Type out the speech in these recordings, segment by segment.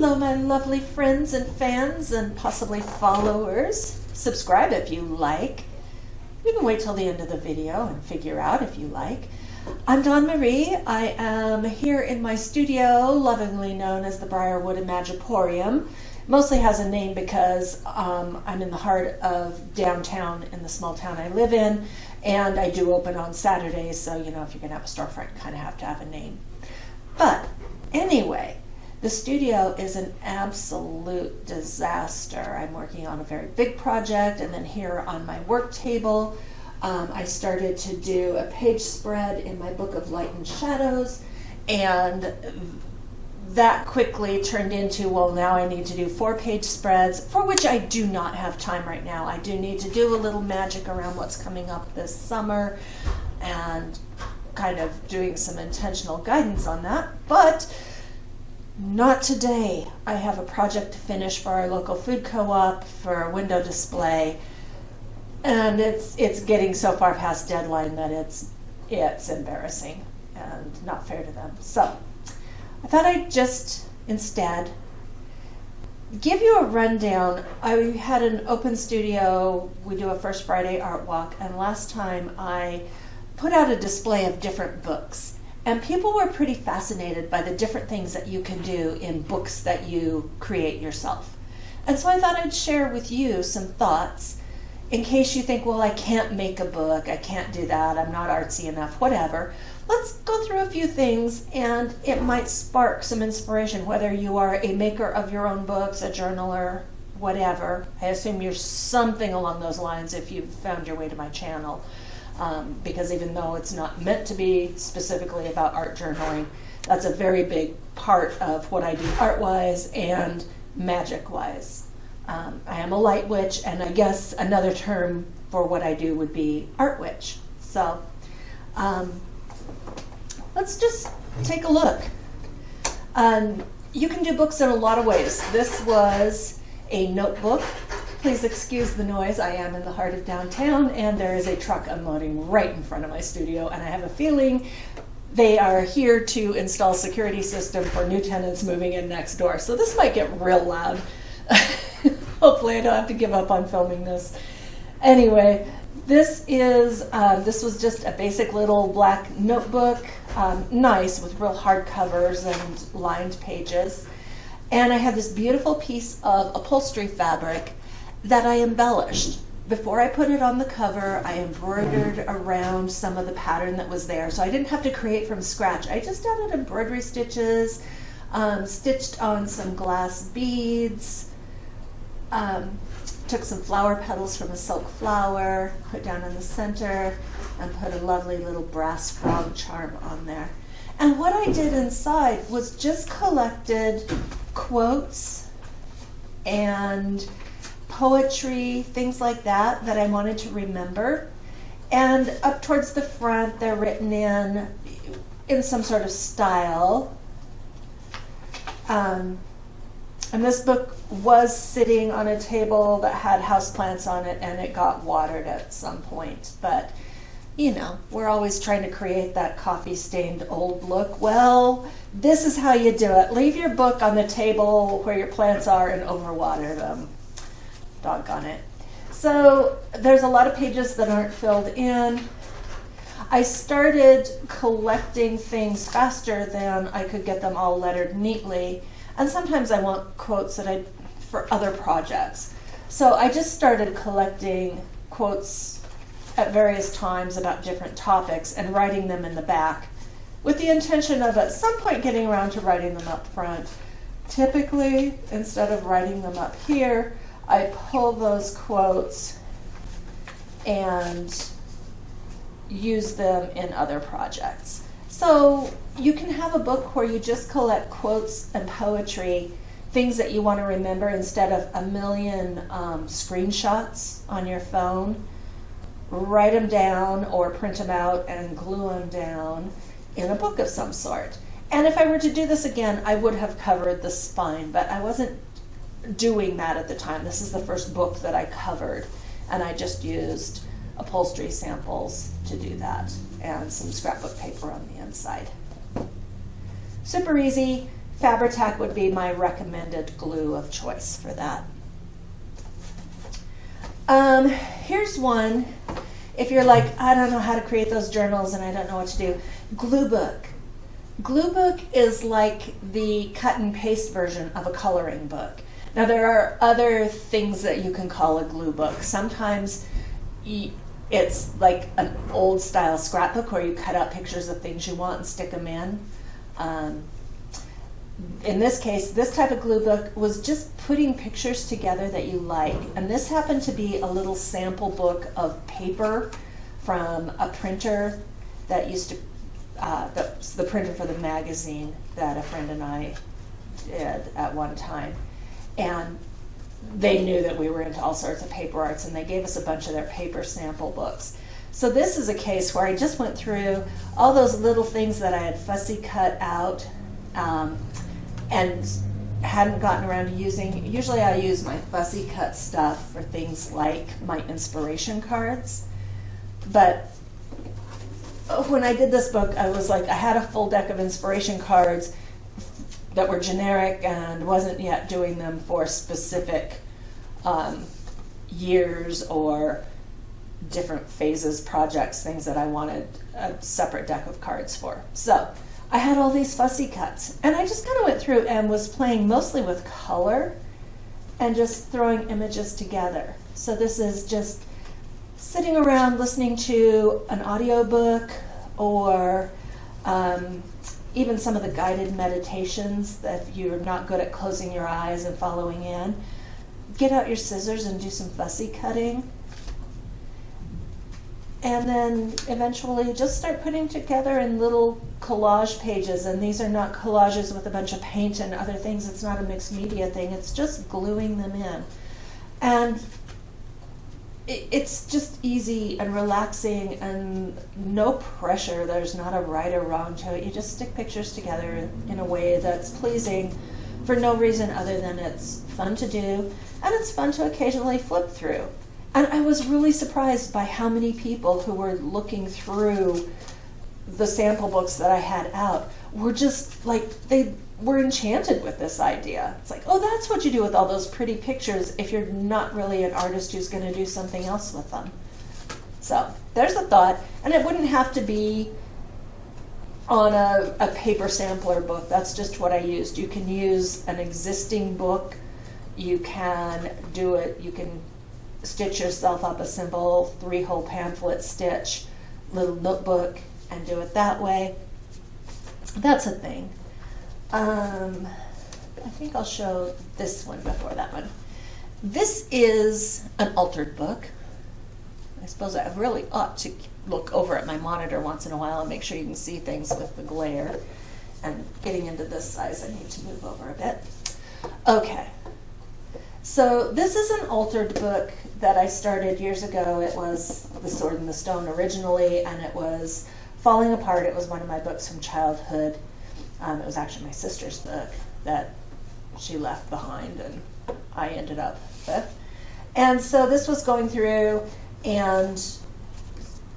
Hello, my lovely friends and fans and possibly followers. Subscribe if you like. You can wait till the end of the video and figure out if you like. I'm Dawn Marie. I am here in my studio, lovingly known as the Briarwood Imagiporium. Mostly has a name because I'm in the heart of downtown in the small town I live in, and I do open on Saturdays, so you know, if you're going to have a storefront, you kind of have to have a name. But anyway, the studio is an absolute disaster. I'm working on a very big project, and then here on my work table, I started to do a page spread in my book of Light and Shadows, and that quickly turned into, well, now I need to do 4-page spreads, for which I do not have time right now. I do need to do a little magic around what's coming up this summer and kind of doing some intentional guidance on that, but not today. I have a project to finish for our local food co-op for a window display, and it's getting so far past deadline that it's embarrassing and not fair to them. So I thought I'd just instead give you a rundown. I had an open studio. We do a First Friday art walk, and last time I put out a display of different books. And people were pretty fascinated by the different things that you can do in books that you create yourself. And so I thought I'd share with you some thoughts in case you think, well, I can't make a book, I can't do that, I'm not artsy enough, whatever. Let's go through a few things and it might spark some inspiration, whether you are a maker of your own books, a journaler, whatever. I assume you're something along those lines if you've found your way to my channel. Because even though it's not meant to be specifically about art journaling, that's a very big part of what I do art-wise and magic-wise. I am a light witch, and I guess another term for what I do would be art witch. So let's just take a look. You can do books in a lot of ways. This was a notebook. Please excuse the noise. I am in the heart of downtown, and there is a truck unloading right in front of my studio, and I have a feeling they are here to install a security system for new tenants moving in next door. So this might get real loud. Hopefully I don't have to give up on filming this. Anyway, this was just a basic little black notebook, nice with real hard covers and lined pages. And I have this beautiful piece of upholstery fabric that I embellished. Before I put it on the cover, I embroidered around some of the pattern that was there. So I didn't have to create from scratch. I just added embroidery stitches, stitched on some glass beads, took some flower petals from a silk flower, put down in the center, and put a lovely little brass frog charm on there. And what I did inside was just collected quotes and poetry, things like that I wanted to remember. And up towards the front, they're written in some sort of style. And this book was sitting on a table that had houseplants on it, and it got watered at some point. But, you know, we're always trying to create that coffee-stained old look. Well, this is how you do it. Leave your book on the table where your plants are and overwater them. Doggone it. So there's a lot of pages that aren't filled in. I started collecting things faster than I could get them all lettered neatly. And sometimes I want quotes for other projects. So I just started collecting quotes at various times about different topics and writing them in the back with the intention of at some point getting around to writing them up front. Typically, instead of writing them up here, I pull those quotes and use them in other projects. So you can have a book where you just collect quotes and poetry, things that you want to remember, instead of a million screenshots on your phone. Write them down or print them out and glue them down in a book of some sort. And if I were to do this again, I would have covered the spine, but I wasn't doing that at the time. This is the first book that I covered, and I just used upholstery samples to do that and some scrapbook paper on the inside. Super easy, Fabri-Tac would be my recommended glue of choice for that. Here's one. If you're like, I don't know how to create those journals and I don't know what to do, glue book. Glue book is like the cut and paste version of a coloring book. Now there are other things that you can call a glue book. Sometimes it's like an old style scrapbook where you cut out pictures of things you want and stick them in. In this case, this type of glue book was just putting pictures together that you like. And this happened to be a little sample book of paper from a printer that used to, that's the printer for the magazine that a friend and I did at one time. And they knew that we were into all sorts of paper arts, and they gave us a bunch of their paper sample books. So this is a case where I just went through all those little things that I had fussy cut out and hadn't gotten around to using. Usually I use my fussy cut stuff for things like my inspiration cards. But when I did this book, I was like, I had a full deck of inspiration cards that were generic and wasn't yet doing them for specific years or different phases, projects, things that I wanted a separate deck of cards for. So I had all these fussy cuts, and I just kind of went through and was playing mostly with color and just throwing images together. So this is just sitting around listening to an audiobook or even some of the guided meditations that if you're not good at closing your eyes and following in. Get out your scissors and do some fussy cutting. And then eventually just start putting together in little collage pages. And these are not collages with a bunch of paint and other things. It's not a mixed media thing. It's just gluing them in. And it's just easy and relaxing and no pressure. There's not a right or wrong to it. You just stick pictures together in a way that's pleasing for no reason other than it's fun to do and it's fun to occasionally flip through. And I was really surprised by how many people who were looking through the sample books that I had out were just like, they were enchanted with this idea. It's like, oh, that's what you do with all those pretty pictures if you're not really an artist who's going to do something else with them. So there's a thought. And it wouldn't have to be on a paper sampler book. That's just what I used. You can use an existing book. You can do it. You can stitch yourself up a simple 3-hole pamphlet stitch little notebook and do it that way. That's a thing. I think I'll show this one before that one. This is an altered book. I suppose I really ought to look over at my monitor once in a while and make sure you can see things with the glare. And getting into this size, I need to move over a bit. Okay. So this is an altered book that I started years ago. It was The Sword and the Stone originally, and it was falling apart. It was one of my books from childhood. It was actually my sister's book that she left behind and I ended up with. And so this was going through and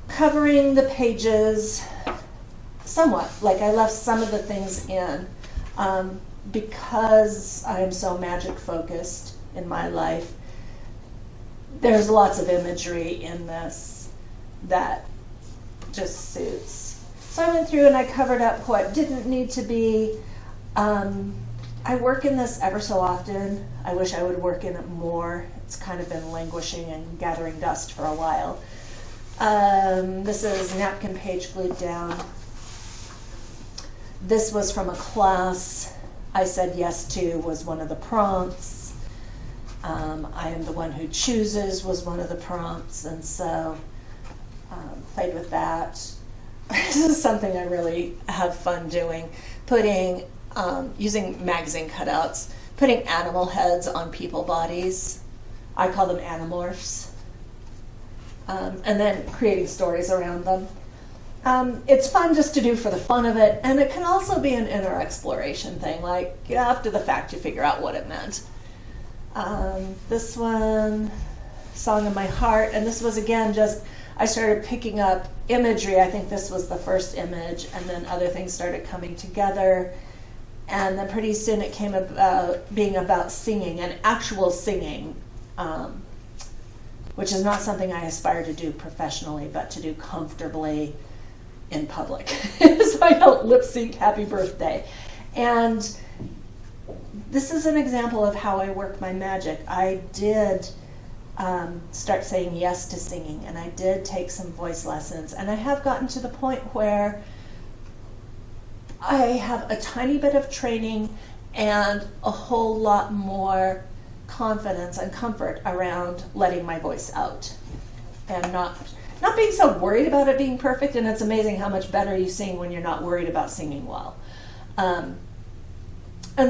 covering the pages somewhat. Like I left some of the things in because I am so magic focused in my life. There's lots of imagery in this that just suits. So I went through and I covered up what didn't need to be. I work in this ever so often. I wish I would work in it more. It's kind of been languishing and gathering dust for a while. This is napkin page glued down. This was from a class I said yes to, was one of the prompts. I am the one who chooses was one of the prompts, and so played with that. This is something I really have fun doing, putting, using magazine cutouts, putting animal heads on people bodies. I call them animorphs. And then creating stories around them. It's fun just to do for the fun of it, and it can also be an inner exploration thing, like after the fact you figure out what it meant. This one, Song of My Heart, and this was again just, I started picking up imagery. I think this was the first image, and then other things started coming together. And then pretty soon it came about being about singing and actual singing, which is not something I aspire to do professionally, but to do comfortably in public. So I don't lip sync Happy Birthday. And this is an example of how I work my magic. I did start saying yes to singing, and I did take some voice lessons, and I have gotten to the point where I have a tiny bit of training and a whole lot more confidence and comfort around letting my voice out and not being so worried about it being perfect. And it's amazing how much better you sing when you're not worried about singing well. And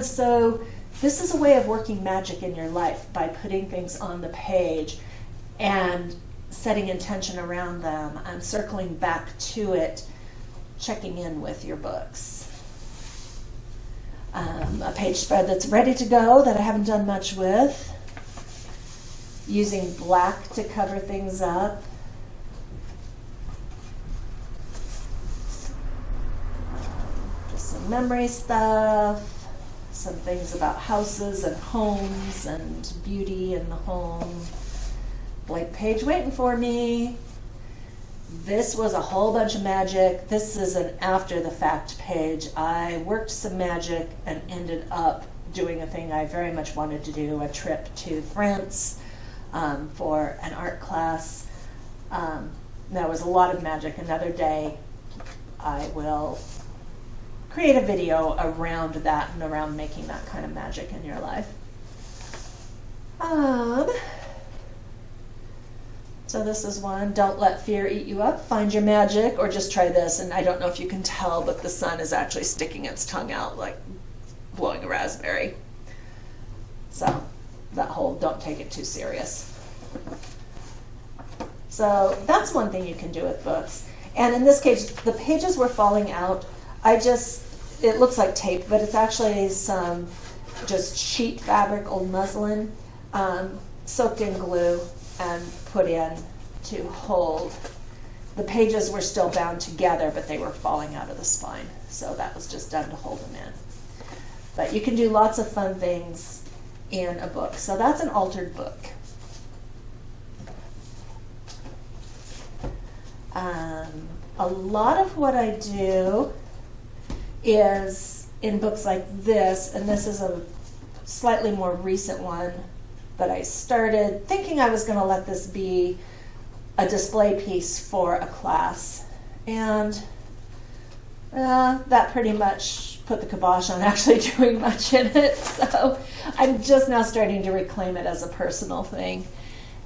so this is a way of working magic in your life by putting things on the page and setting intention around them and circling back to it, checking in with your books. A page spread that's ready to go that I haven't done much with. Using black to cover things up. Just some memory stuff. Some things about houses and homes and beauty in the home. Blank page waiting for me. This was a whole bunch of magic. This is an after the fact page. I worked some magic and ended up doing a thing I very much wanted to do, a trip to France for an art class. That was a lot of magic. Another day I will create a video around that and around making that kind of magic in your life. So this is one, don't let fear eat you up, find your magic, or just try this. And I don't know if you can tell, but the sun is actually sticking its tongue out like blowing a raspberry. So that whole don't take it too serious. So that's one thing you can do with books. And in this case, the pages were falling out. It looks like tape, but it's actually some just sheet fabric, old muslin, soaked in glue and put in to hold. The pages were still bound together, but they were falling out of the spine. So that was just done to hold them in. But you can do lots of fun things in a book. So that's an altered book. A lot of what I do is in books like this, and this is a slightly more recent one, but I started thinking I was going to let this be a display piece for a class. And that pretty much put the kibosh on actually doing much in it. So I'm just now starting to reclaim it as a personal thing.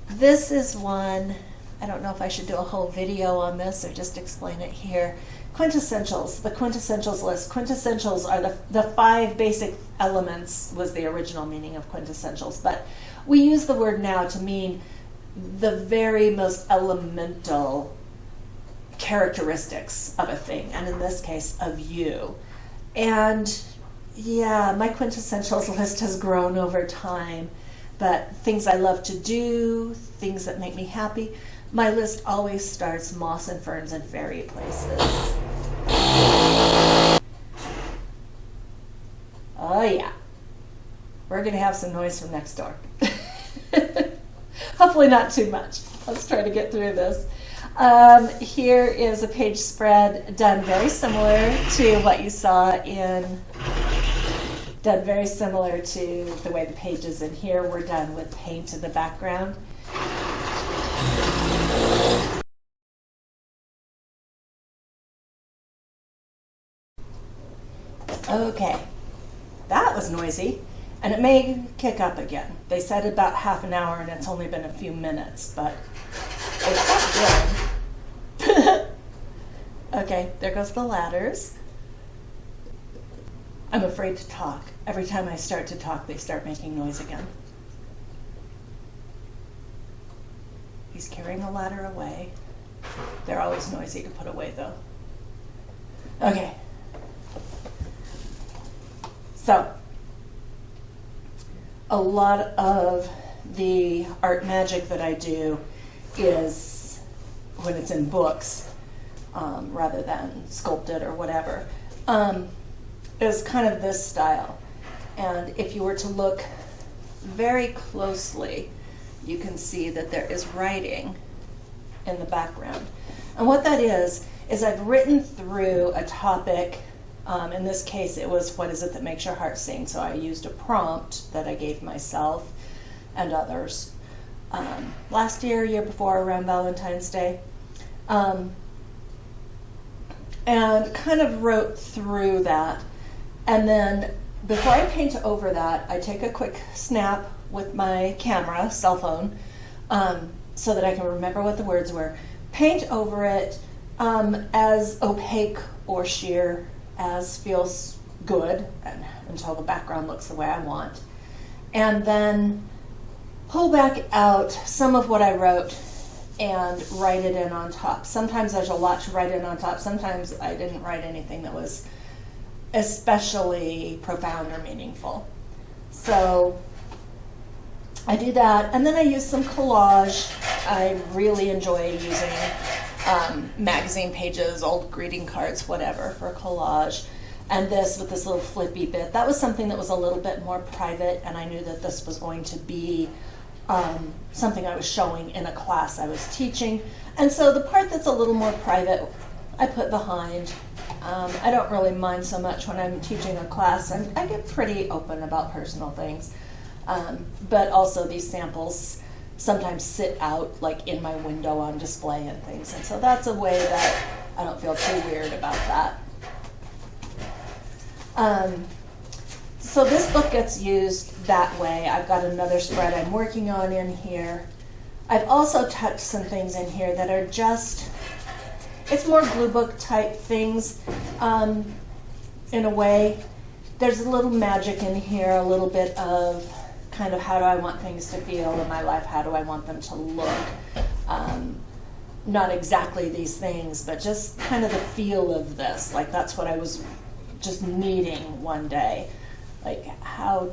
This is one, I don't know if I should do a whole video on this or just explain it here. Quintessentials, the quintessentials list. Quintessentials are the 5 basic elements was the original meaning of quintessentials, but we use the word now to mean the very most elemental characteristics of a thing, and in this case, of you. And yeah, my quintessentials list has grown over time, but things I love to do, things that make me happy, my list always starts moss and ferns and fairy places. Oh yeah, we're gonna have some noise from next door. Hopefully not too much. Let's try to get through this. Here is a page spread done very similar to what you saw done very similar to the way the pages in here were done with paint in the background. Okay, that was noisy. And it may kick up again. They said about half an hour and it's only been a few minutes, but it's good. Okay, there goes the ladders. I'm afraid to talk. Every time I start to talk, they start making noise again. He's carrying the ladder away. They're always noisy to put away though. Okay. So, a lot of the art magic that I do is when it's in books rather than sculpted or whatever. is kind of this style. And if you were to look very closely, you can see that there is writing in the background. And what that is I've written through a topic. In this case, it was, what is it that makes your heart sing? So I used a prompt that I gave myself and others last year before, around Valentine's Day. And kind of wrote through that. And then before I paint over that, I take a quick snap with my camera, cell phone, so that I can remember what the words were. Paint over it as opaque or sheer as feels good, and until the background looks the way I want. And then pull back out some of what I wrote and write it in on top. Sometimes there's a lot to write in on top. Sometimes I didn't write anything that was especially profound or meaningful. So I do that, and then I use some collage. I really enjoy using magazine pages, old greeting cards, whatever, for collage. And this with this little flippy bit, that was something that was a little bit more private, and I knew that this was going to be something I was showing in a class I was teaching. And so the part that's a little more private, I put behind. I don't really mind so much when I'm teaching a class. I get pretty open about personal things. But also these samples sometimes sit out like in my window on display and things. And so that's a way that I don't feel too weird about that. So this book gets used that way. I've got another spread I'm working on in here. I've also touched some things in here that are just, it's more glue book type things in a way. There's a little magic in here, a little bit of kind of how do I want things to feel in my life, how do I want them to look. Not exactly these things, but just kind of the feel of this. Like that's what I was just needing one day. Like how,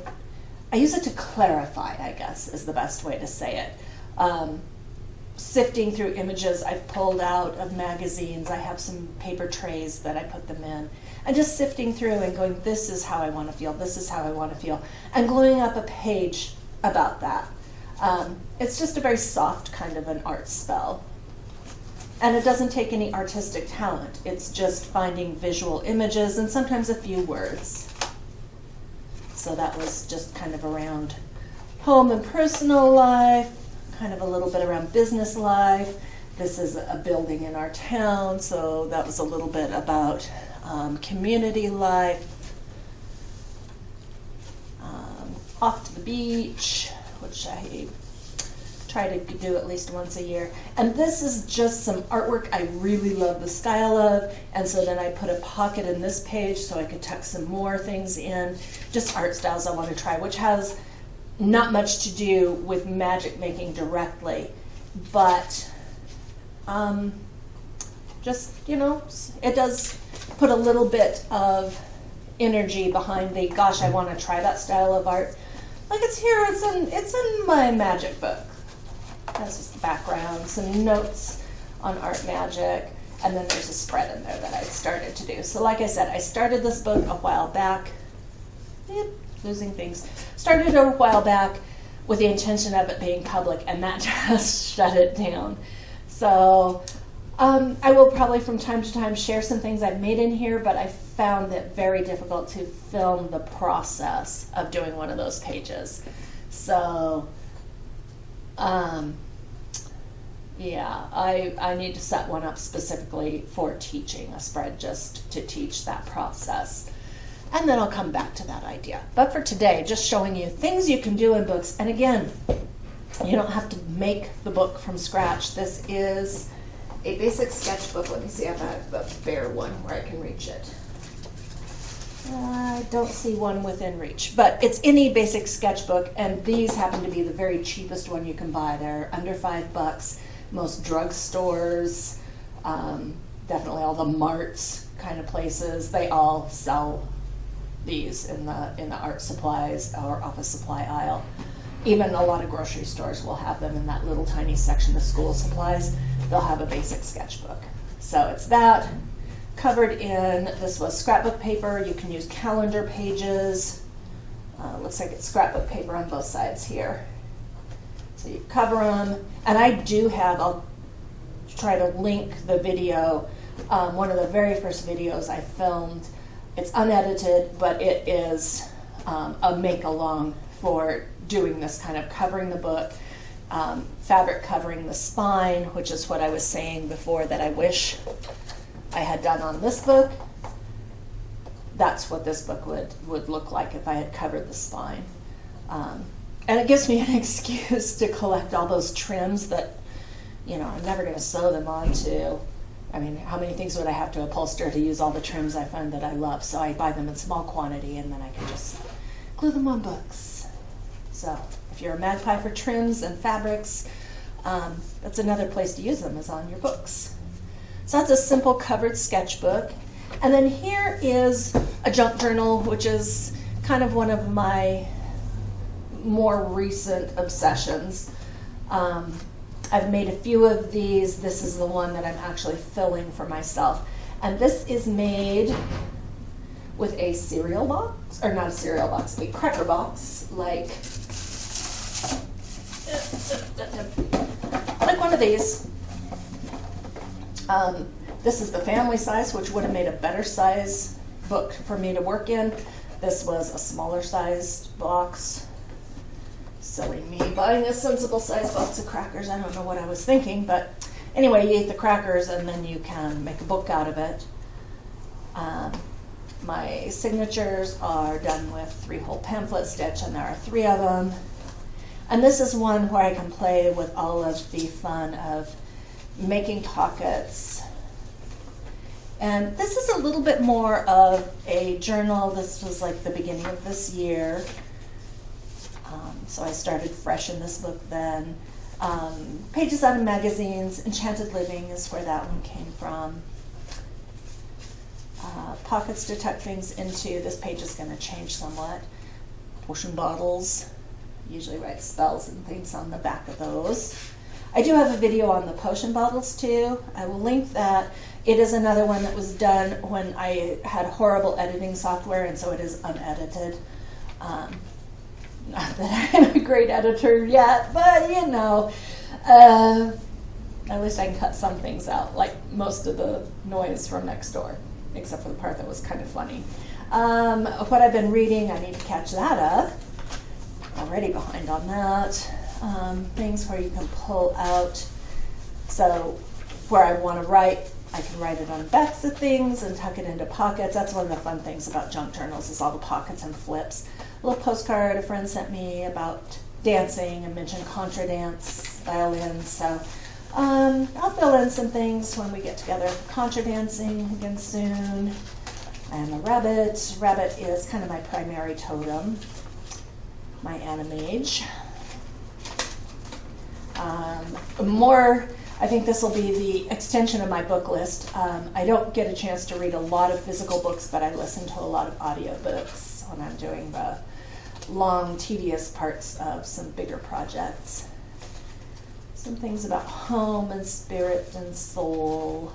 I use it to clarify, I guess, is the best way to say it. Sifting through images I've pulled out of magazines. I have some paper trays that I put them in. And just sifting through and going, this is how I want to feel, this is how I want to feel. And gluing up a page about that. It's just a very soft kind of an art spell. And it doesn't take any artistic talent. It's just finding visual images and sometimes a few words. So that was just kind of around home and personal life, kind of a little bit around business life. This is a building in our town, so that was a little bit about community life. Off to the beach, which I try to do at least once a year. And this is just some artwork I really love the style of, and so then I put a pocket in this page so I could tuck some more things in, just art styles I want to try, which has not much to do with magic making directly, but just, you know, it does put a little bit of energy behind the, gosh, I want to try that style of art. Like it's here, it's in my magic book. That's just the background, some notes on art magic, and then there's a spread in there that I started to do. So like I said, I started this book a while back. Losing things. Started a while back with the intention of it being public, and that just shut it down. So I will probably from time to time share some things I've made in here, but I found it very difficult to film the process of doing one of those pages. So yeah, I need to set one up specifically for teaching, a spread just to teach that process. And then I'll come back to that idea. But for today, just showing you things you can do in books. And again, you don't have to make the book from scratch. This is a basic sketchbook. Let me see if I have a bare one where I can reach it. I don't see one within reach, but it's any basic sketchbook, and these happen to be the very cheapest one you can buy. They're under $5. Most drugstores, definitely all the marts kind of places, they all sell these in the art supplies or office supply aisle. Even a lot of grocery stores will have them in that little tiny section of school supplies. They'll have a basic sketchbook. So it's that. covered in, this was scrapbook paper. You can use calendar pages. Looks like it's scrapbook paper on both sides here. So you cover them, and I do have, I'll try to link the video, one of the very first videos I filmed. It's unedited, but it is a make-along for doing this kind of covering the book, fabric covering the spine, which is what I was saying before that I wish I had done on this book. That's what this book would look like if I had covered the spine. And it gives me an excuse to collect all those trims that, you know, I'm never going to sew them onto. I mean, how many things would I have to upholster to use all the trims I find that I love? So I buy them in small quantity, and then I can just glue them on books. So if you're a magpie for trims and fabrics, that's another place to use them, is on your books. So that's a simple covered sketchbook. And then here is a junk journal, which is kind of one of my more recent obsessions. I've made a few of these. This is the one that I'm actually filling for myself. And this is made with a cereal box, or not a cereal box, a cracker box, like one of these. This is the family size, which would have made a better size book for me to work in. This was a smaller sized box. Silly me buying a sensible sized box of crackers. I don't know what I was thinking, but anyway, you eat the crackers and then you can make a book out of it. My signatures are done with 3-hole pamphlet stitch, and there are 3 of them. And this is one where I can play with all of the fun of making pockets. And this is a little bit more of a journal. This was like the beginning of this year. So I started fresh in this book then. Pages out of magazines. Enchanted Living is where that one came from. Pockets to tuck things into. This page is going to change somewhat. Potion bottles. Usually write spells and things on the back of those. I do have a video on the potion bottles too. I will link that. It is another one that was done when I had horrible editing software, and so it is unedited. Not that I'm a great editor yet, but you know, at least I can cut some things out, like most of the noise from next door, except for the part that was kind of funny. What I've been reading, I need to catch that up. Already behind on that. Things where you can pull out, so where I want to write, I can write it on backs of things and tuck it into pockets. That's one of the fun things about junk journals, is all the pockets and flips. A little postcard a friend sent me about dancing and mentioned contra dance, violins. So I'll fill in some things when we get together for contra dancing again soon. I am a rabbit. Rabbit is kind of my primary totem, my animage. I think this will be the extension of my book list. I don't get a chance to read a lot of physical books, but I listen to a lot of audiobooks when I'm doing the long, tedious parts of some bigger projects. Some things about home and spirit and soul.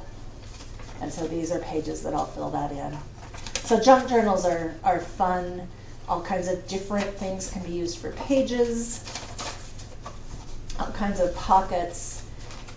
And so these are pages that I'll fill that in. So junk journals are fun. All kinds of different things can be used for pages. All kinds of pockets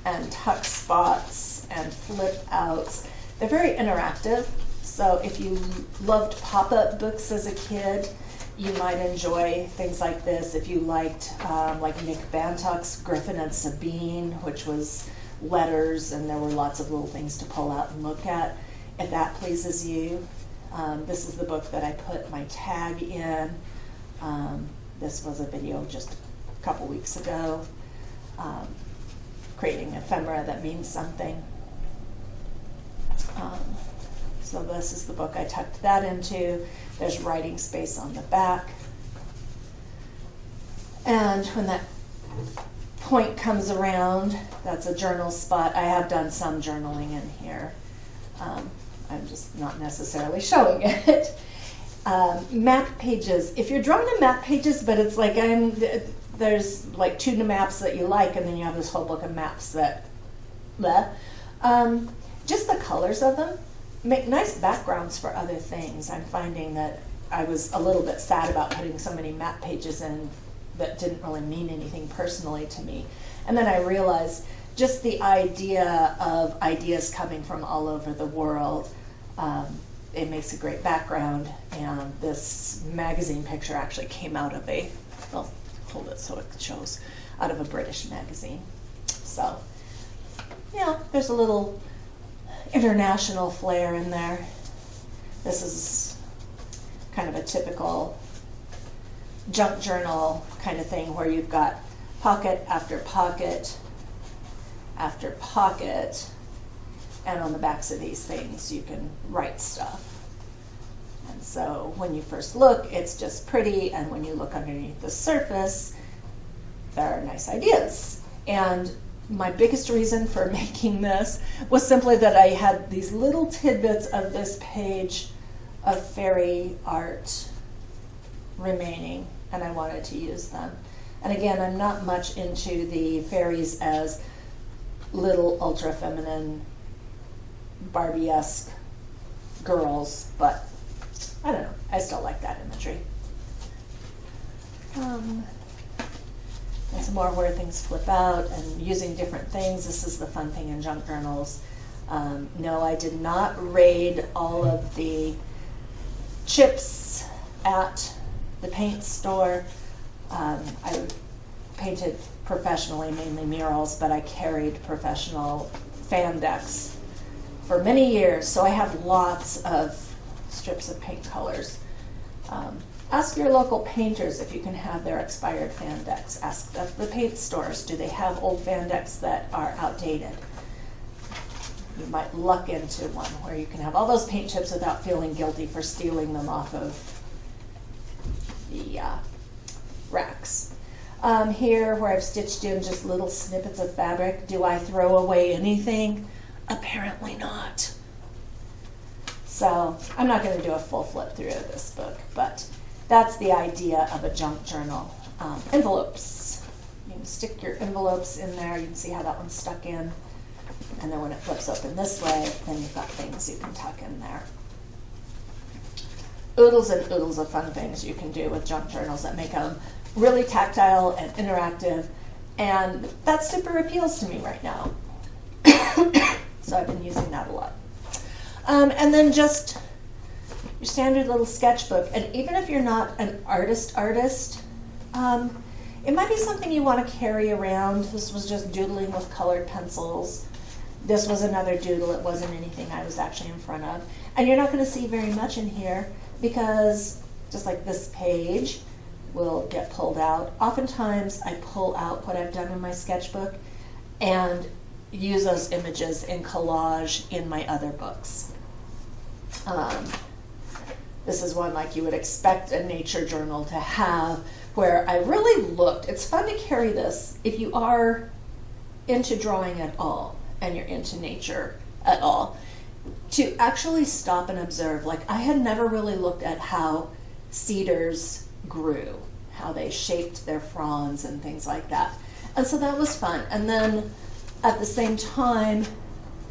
and tuck spots and flip outs. They're very interactive. So if you loved pop-up books as a kid, you might enjoy things like this. If you liked like Nick Bantock's Griffin and Sabine, which was letters and there were lots of little things to pull out and look at, if that pleases you. This is the book that I put my tag in. This was a video just a couple weeks ago. Creating ephemera that means something. So this is the book I tucked that into. There's writing space on the back. And when that point comes around, that's a journal spot. I have done some journaling in here. I'm just not necessarily showing it. Map pages. If you're drawn to map pages, but it's like there's like 2 maps that you like, and then you have this whole book of maps that, just the colors of them make nice backgrounds for other things. I'm finding that I was a little bit sad about putting so many map pages in that didn't really mean anything personally to me. And then I realized just the idea of ideas coming from all over the world, it makes a great background. And this magazine picture actually came out of I'll hold it so it shows, out of a British magazine. So, yeah, there's a little international flair in there. This is kind of a typical junk journal kind of thing where you've got pocket after pocket after pocket, and on the backs of these things you can write stuff. And so when you first look, it's just pretty, and when you look underneath the surface, there are nice ideas. And my biggest reason for making this was simply that I had these little tidbits of this page of fairy art remaining, and I wanted to use them. And again, I'm not much into the fairies as little ultra feminine Barbie-esque girls, but I don't know, I still like that imagery. And some more where things flip out and using different things. This is the fun thing in junk journals. No, I did not raid all of the chips at the paint store. I painted professionally, mainly murals, but I carried professional fan decks for many years, so I have lots of strips of paint colors. Ask your local painters if you can have their expired fan decks. Ask the paint stores, do they have old fan decks that are outdated? You might luck into one where you can have all those paint chips without feeling guilty for stealing them off of the racks. Here, where I've stitched in just little snippets of fabric, do I throw away anything? Apparently not. So I'm not going to do a full flip through of this book, but that's the idea of a junk journal. Envelopes. You can stick your envelopes in there. You can see how that one's stuck in. And then when it flips open this way, then you've got things you can tuck in there. Oodles and oodles of fun things you can do with junk journals that make them really tactile and interactive, and that super appeals to me right now. So I've been using that a lot. And then just your standard little sketchbook, and even if you're not an artist, it might be something you want to carry around. This was just doodling with colored pencils. This was another doodle. It wasn't anything I was actually in front of. And you're not going to see very much in here because just like this page will get pulled out. Oftentimes I pull out what I've done in my sketchbook and use those images in collage in my other books. This is one like you would expect a nature journal to have, where I really looked. It's fun to carry this if you are into drawing at all and you're into nature at all, to actually stop and observe. Like, I had never really looked at how cedars grew, how they shaped their fronds and things like that. And so that was fun. And then at the same time,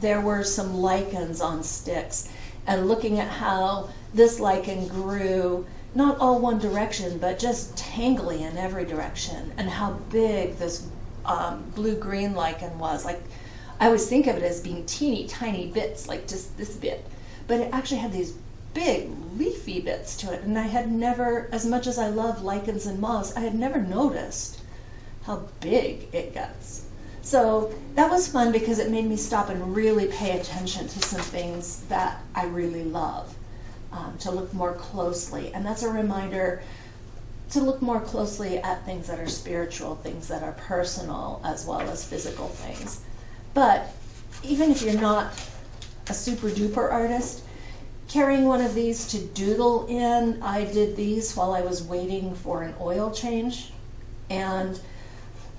there were some lichens on sticks, and looking at how this lichen grew, not all one direction, but just tangly in every direction, and how big this blue-green lichen was. Like, I always think of it as being teeny tiny bits, like just this bit, but it actually had these big leafy bits to it, and I had never, as much as I love lichens and moss, I had never noticed how big it gets. So that was fun because it made me stop and really pay attention to some things that I really love, to look more closely. And that's a reminder to look more closely at things that are spiritual, things that are personal, as well as physical things. But even if you're not a super duper artist, carrying one of these to doodle in, I did these while I was waiting for an oil change, and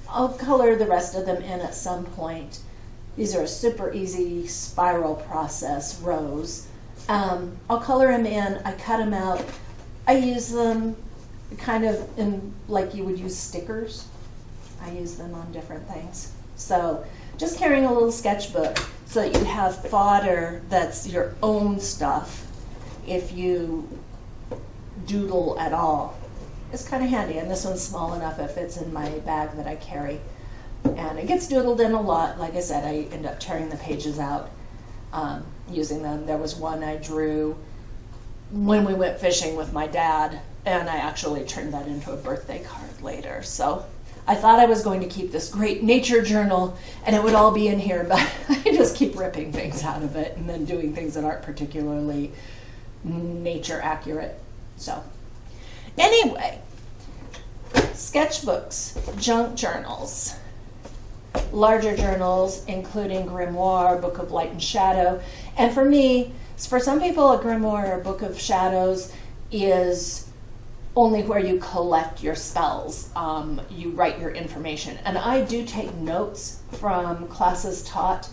I'll color the rest of them in at some point. These are a super easy spiral process, rows. I'll color them in, I cut them out, I use them kind of in like you would use stickers. I use them on different things. So just carrying a little sketchbook so that you have fodder that's your own stuff if you doodle at all. It's kind of handy, and this one's small enough it fits in my bag that I carry. And it gets doodled in a lot. Like I said, I end up tearing the pages out using them. There was one I drew when we went fishing with my dad, and I actually turned that into a birthday card later. So I thought I was going to keep this great nature journal and it would all be in here, but I just keep ripping things out of it and then doing things that aren't particularly nature accurate. So anyway, sketchbooks, junk journals, larger journals, including grimoire, book of light and shadow. And for me, for some people, a grimoire or book of shadows is only where you collect your spells. You write your information. And I do take notes from classes taught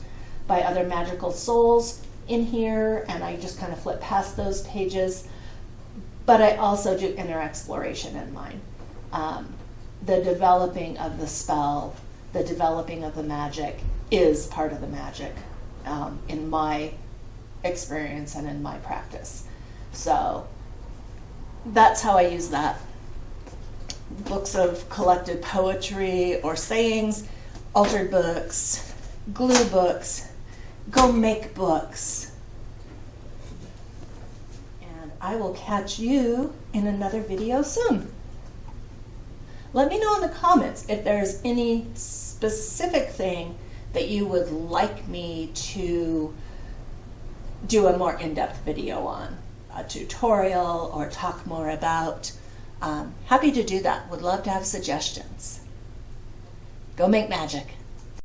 by other magical souls in here, and I just kind of flip past those pages. But I also do inner exploration in mine. The developing of the spell, the developing of the magic is part of the magic in my experience and in my practice. So that's how I use that. Books of collected poetry or sayings, altered books, glue books, go make books. And I will catch you in another video soon. Let me know in the comments if there's any specific thing that you would like me to do a more in-depth video on, a tutorial, or talk more about. Happy to do that. Would love to have suggestions. Go make magic.